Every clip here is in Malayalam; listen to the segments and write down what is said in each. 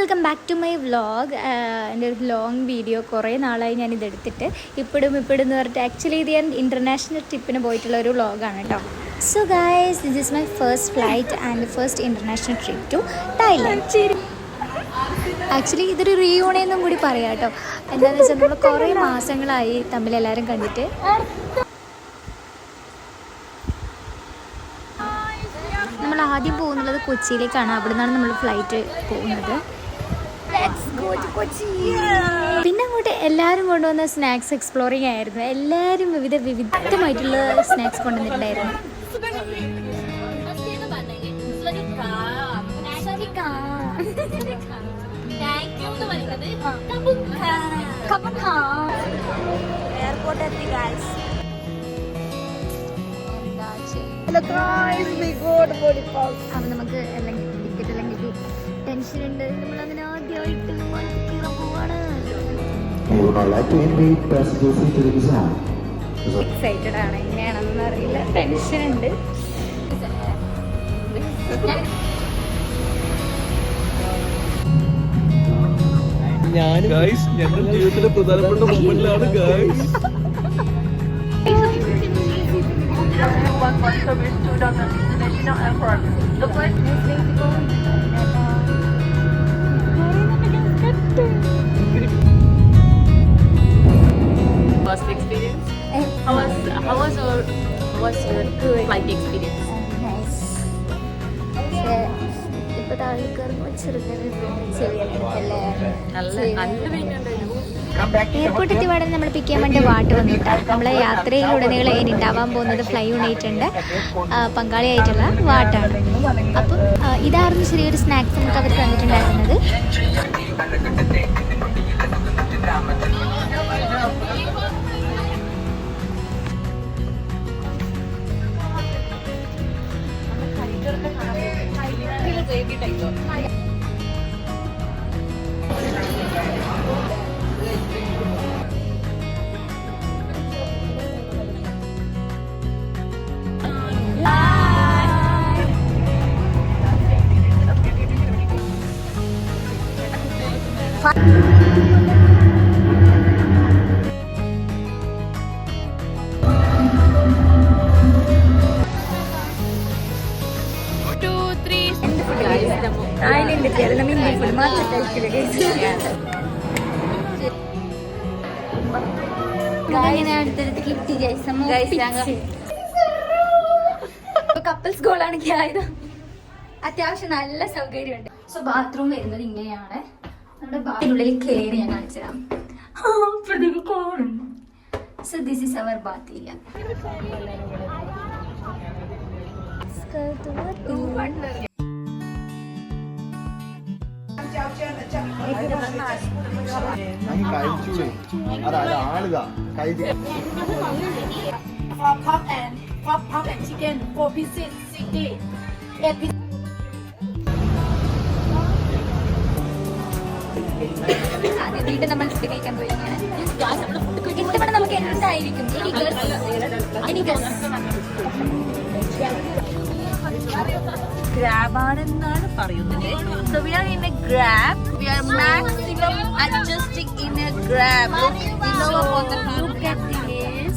Welcome back to my vlog. എൻ്റെ ഒരു ലോങ് വീഡിയോ കുറേ നാളായി ഞാനിതെടുത്തിട്ട് ഇപ്പോഴും എന്ന് പറഞ്ഞിട്ട് ആക്ച്വലി ഇത് ഞാൻ ഇൻ്റർനാഷണൽ ട്രിപ്പിന് പോയിട്ടുള്ള ഒരു വ്ളോഗാണ് കേട്ടോ. So guys, this is my first flight and first international trip to Thailand. Actually ഇതൊരു റീയൂണിയൻ എന്നും കൂടി പറയാം കേട്ടോ. എന്താണെന്ന് വെച്ചാൽ നമ്മൾ കുറേ മാസങ്ങളായി തമ്മിലെല്ലാവരും കണ്ടിട്ട്. നമ്മൾ ആദ്യം പോകുന്നത് കൊച്ചിയിലേക്കാണ്. അവിടെ നിന്നാണ് നമ്മൾ ഫ്ലൈറ്റ് പോകുന്നത്. പിന്നെ അങ്ങോട്ട് എല്ലാവരും കൊണ്ടുവന്ന സ്നാക്സ് എക്സ്പ്ലോറിങ് ആയിരുന്നു. എല്ലാവരും വിവിധമായിട്ടുള്ള സ്നാക്സ് കൊണ്ടുവന്നിട്ടുണ്ടായിരുന്നു. എയർപോർട്ട് എത്തി ഗൈസ്. അപ്പം നമുക്ക് അല്ലെങ്കിൽ ടിക്കറ്റ് അല്ലെങ്കിൽ ടെൻഷൻ ഉണ്ട്. നമ്മളങ്ങനെ ആദ്യമായിട്ട് പോവാണ്. എക്സൈറ്റഡ് ആണ്. എങ്ങനെയാണെന്ന് അറിയില്ല. ടെൻഷൻ ഉണ്ട്. ഞങ്ങളുടെ ജീവിതത്തിലെ പ്രധാനപ്പെട്ട മൊമെന്റിലാണ് guys. First experience? How was your flight experience? ഇപ്പോഴത്തെ ആൾക്കാർക്ക് എയർപോർട്ട് എത്തിപാടെ നമ്മൾ പിക്ക് ചെയ്യാൻ വേണ്ടി വാട്ട് വന്നിട്ടാണ്. നമ്മളെ യാത്രയിലുടനീളം ഇനി ഉണ്ടാവാൻ പോകുന്നത് ഫ്ലൈ യൂണിറ്റുണ്ട് പങ്കാളിയായിട്ടുള്ള വാട്ടാണ്. അപ്പം ഇതായിരുന്നു ചെറിയൊരു സ്നാക്സ് നമുക്ക് അവർ തന്നിട്ടുണ്ടായിരുന്നത്. കപ്പിൾസ് ഗോളാണെങ്കിൽ ആയത് അത്യാവശ്യം നല്ല സൗകര്യമുണ്ട്. സോ ബാത്റൂം വരുന്നത് ഇങ്ങനെയാണ്. നമ്മുടെ ബാത്തിനുള്ളിൽ കയറി ഞാൻ കാണിച്ചുതരാം. So this is our bath area. Pop and chicken 4 pieces 60 8 pieces. വീണ്ടും നമ്മൾ കഴിക്കാൻ പോയി. ഇഷ്ടപ്പെട്ട് നമുക്ക് എന്തായിരിക്കും Grab ആണെന്നാണ് പറയുന്നത്. So we are in a grab. We are maximum adjusting in a grab. Look at this.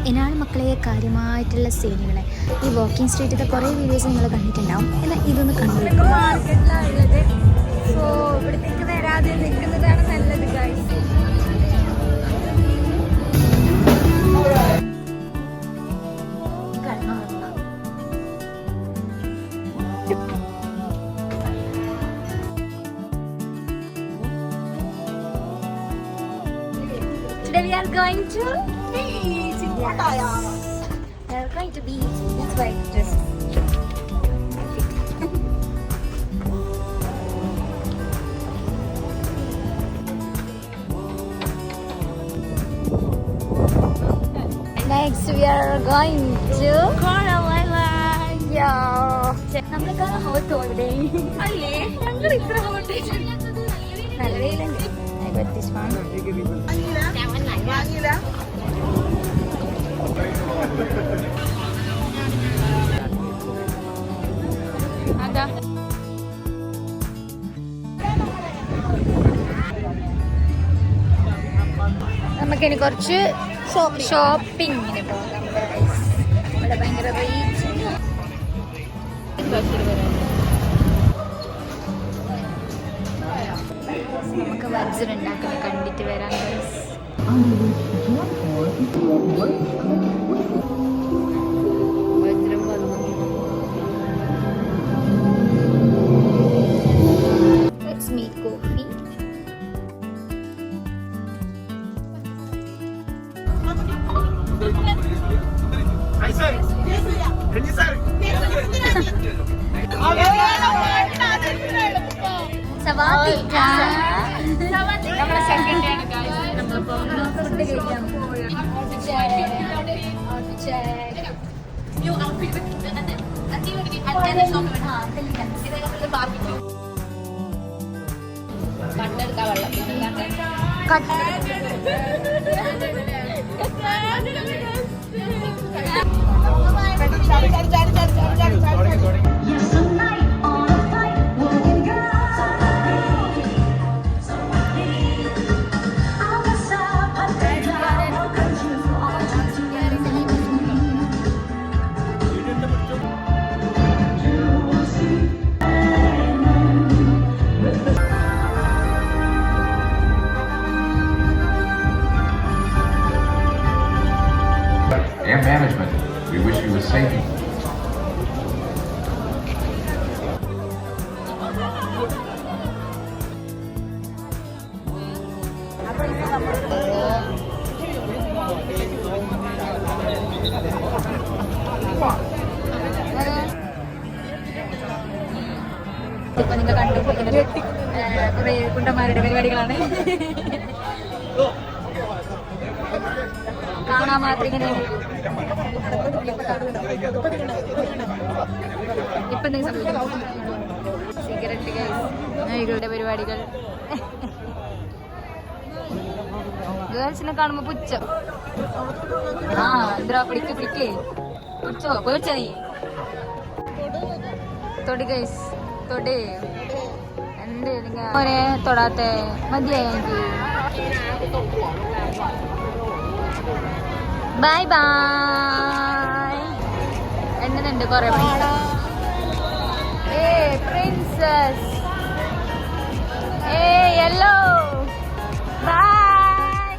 എന്നാണ് മക്കളെ കാര്യമായിട്ടുള്ള സീനുകളെ. ഈ വാക്കിംഗ് സ്ട്രീറ്റിലത്തെ കുറേ വീഡിയോസ് നിങ്ങൾ കണ്ടിട്ടുണ്ടാവും. എന്നാൽ ഇതൊന്ന് കണ്ടു. മാർക്കറ്റിലാണ് ഉള്ളത്. സോ ഇവിടത്തേക്ക് വരാതെ നിൽക്കുന്നതാണ് നല്ലത് guys. Today we are going to beach. Yes. We are going to beach. That's why I just. Next we are going to Coral Island. Yeah. അല്ലേ ഞങ്ങൾ ഇത്ര ഹോട്ട് നല്ല വെയിലുണ്ട്. അതാ നമുക്കിനി കുറച്ച് ഷോപ്പിങ്ങിന് പോകാം. ഇവിടെ ഭയങ്കര റേറ്റ്. നമുക്ക് വജ്രം ഉണ്ടാക്കുന്നത് കണ്ടിട്ട് വരാം. Let's make coffee. സവാതി. നമ്മുടെ സെക്കൻഡ് ഡേ ആണ് guys. നമ്മളിപ്പോ ഫുഡ് കഴിക്കാം. കണ്ണെടുക്കാൻ Air management, we wish you a safe. ഇപ്പൊ നിങ്ങൾ കണ്ടുപോകുന്നത് കുറെ കുണ്ടന്മാരുടെ പരിപാടികളാണ്. കാണാൻ മാത്രം ഇങ്ങനെ ഇപ്പൊ സിഗരറ്റ് നായികളുടെ പരിപാടികൾ. ഗേൾസിനെ കാണുമ്പോ പുച്ഛം. ആ എന്താ പിടിക്ക് പിടിച്ചോ പോയിച്ച നീ തൊടി ഗൈസ് തൊടി. എന്ത് നിങ്ങൾ തൊടാത്ത മതിയായെങ്കിൽ ബൈ ബൈ. എണ്ണുന്നുണ്ട് കൊറേ പ്രിൻസസ് യെല്ലോ ബൈ.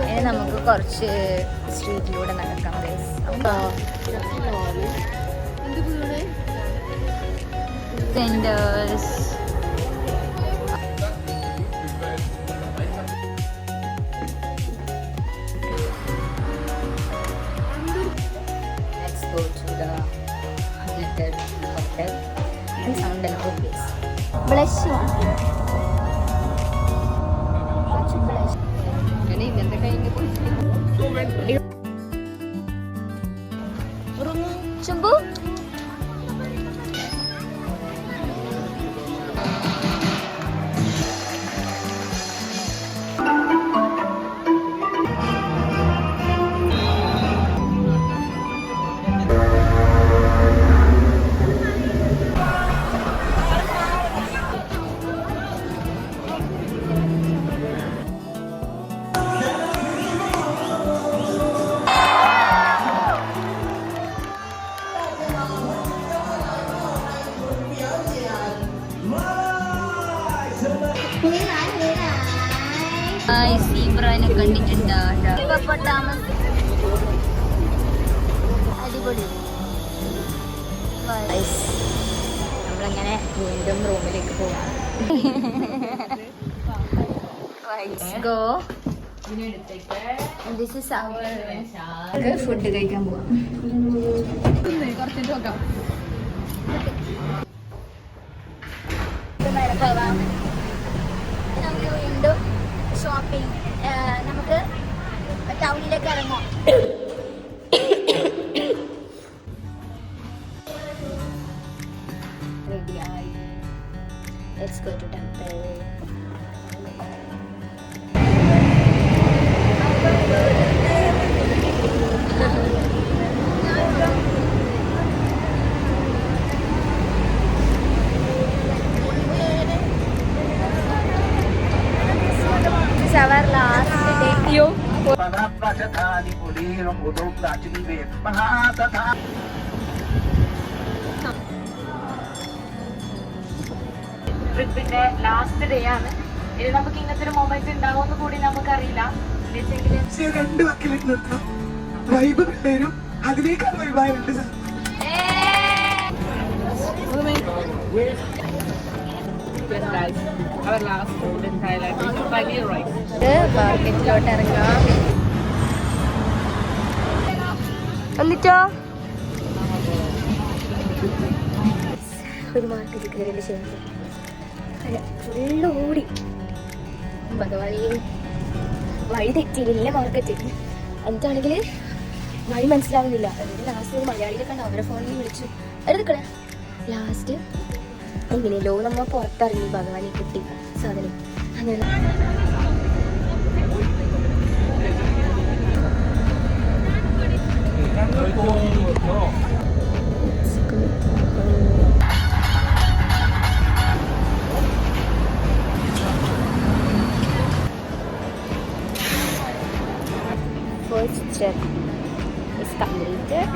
ഇനി നമുക്ക് കുറച്ച് സ്ട്രീറ്റിലൂടെ നടക്കാം ഗൈസ്. സെൻഡേഴ്സ് ബ്ലഷ് ചുമ്പു. സീബ്രനെ കണ്ടിട്ടുണ്ട്. അടിപൊളി. നമ്മളങ്ങനെ വീണ്ടും റൂമിലേക്ക് പോകാം. Go. This is our food കഴിക്കാൻ പോവാം. കുറച്ചിട്ട് നോക്കാം. നമുക്ക് വീണ്ടും ഷോപ്പിംഗ്. നമുക്ക് ടൗണിലേക്ക് ഇറങ്ങാം. Let's go to temple. Our last day. Yo. ട്രിപ്പിന്റെ ലാസ്റ്റ് ഡേ ആണ്. ഇനി നമുക്ക് ഇങ്ങനത്തെ ഒരു മൊമെന്റ് ഉണ്ടാവുമെന്ന് കൂടി നമുക്കറിയില്ല. രണ്ട് വക്കിലേക്ക് നിർത്താം. വൈബ് പേരും അതിനേക്കാൾ വൈബായുണ്ട് sir. Our last food in Thailand is paneer rice. മാർക്കറ്റിലോട്ട് ഇറങ്ങാം. എന്നിട്ടോ ഒരു മാർക്കറ്റ് കയറിയ ശേഷം ഫുള്ള് ഓടി. ഭഗവാനെ വഴി തെറ്റിയില്ല മാർക്കറ്റ്. എന്നിട്ടാണെങ്കിൽ വഴി മനസ്സിലാവുന്നില്ല. എന്നിട്ട് ലാസ്റ്റ് ഒരു മലയാളിയെ കണ്ട് അവരെ ഫോണിൽ വിളിച്ചു. എടുക്കണേ ലാസ്റ്റ് എങ്ങനെയല്ലോ നമ്മൾ പുറത്തിറങ്ങി. ഭഗവാനെ കിട്ടി സാധനം. അങ്ങനെ first step is completed.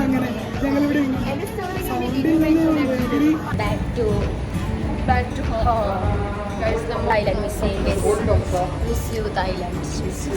അങ്ങനെ ഞങ്ങളിവിടെ Back to home. Thailand, we say yes. Miss you, Thailand. Miss you.